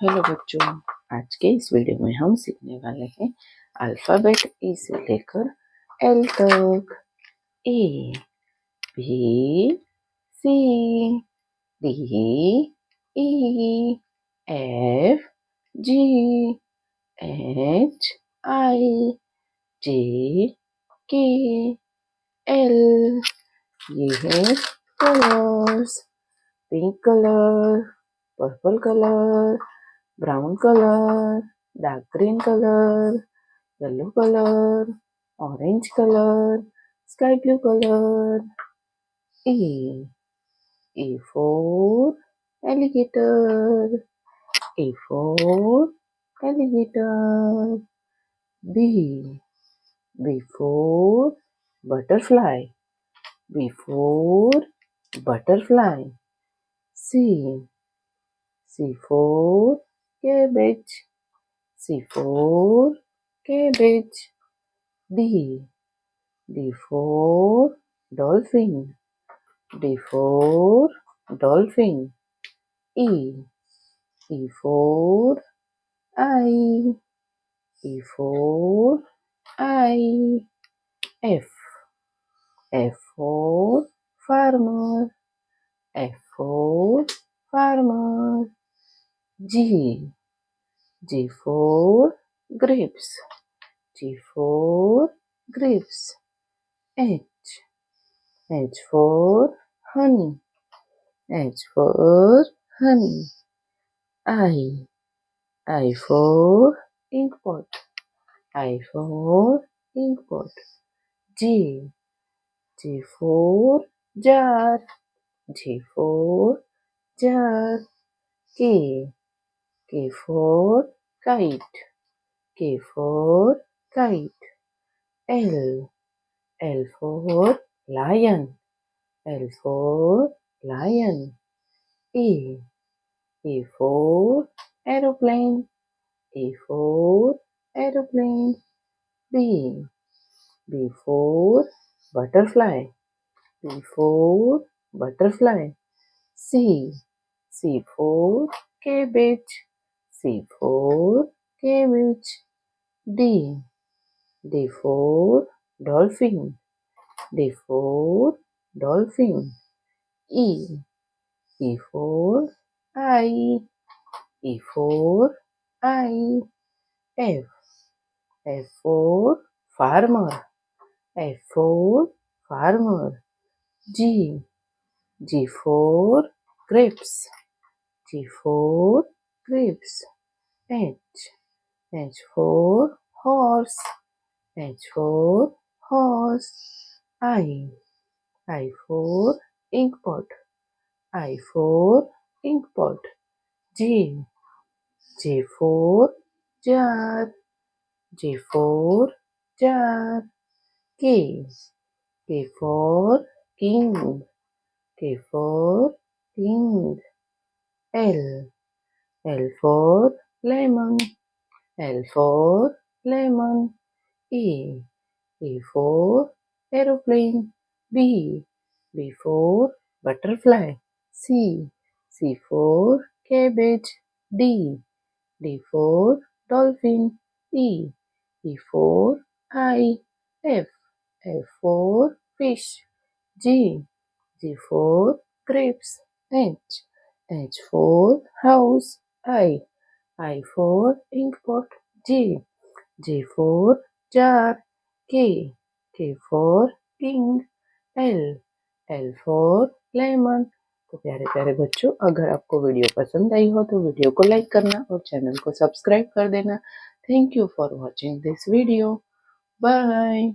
Hello बच्चों, आज के इस वीडियो में हम सीखने वाले हैं अल्फ़ाबेट ई से लेकर एल तक। ए, बी, सी, डी, ई, एफ, जी, एच, आई, जे, के, एल। ये है colours. Pink colour, purple colour, brown colour, dark green colour, yellow colour, orange colour, sky blue colour. A for alligator. A for alligator. B for butterfly. B for butterfly. C for cabbage. C for cabbage. D for dolphin. D for dolphin. E for eye. E for eye. F for farmer. F for farmer. G for grapes. G for grapes. H for honey. H for honey. I for ink pot. I for ink pot. J for jar. J for jar. K for kite. K for kite. L for lion. L for lion. A for aeroplane. A for aeroplane. B for butterfly. B for butterfly. C for cabbage. C for cabbage. D for dolphin. D for dolphin. E for eye. E for eye. F for farmer. F for farmer. G for grapes. G for grapes. H for horse. H for horse. I for ink pot. I for ink pot. J for jar. J for jar. K for king. K for king. L for lemon. L for lemon. A for aeroplane. B for butterfly. C for cabbage. D for dolphin. E for eye. F for fish. G for grapes. H for house. I for ink pot. J for jar. K for king. L for lemon. तो प्यारे प्यारे बच्चों, अगर आपको video पसंद आई हो तो video को लाइक करना और चैनल को सब्सक्राइब कर देना। Thank you for watching this video. Bye.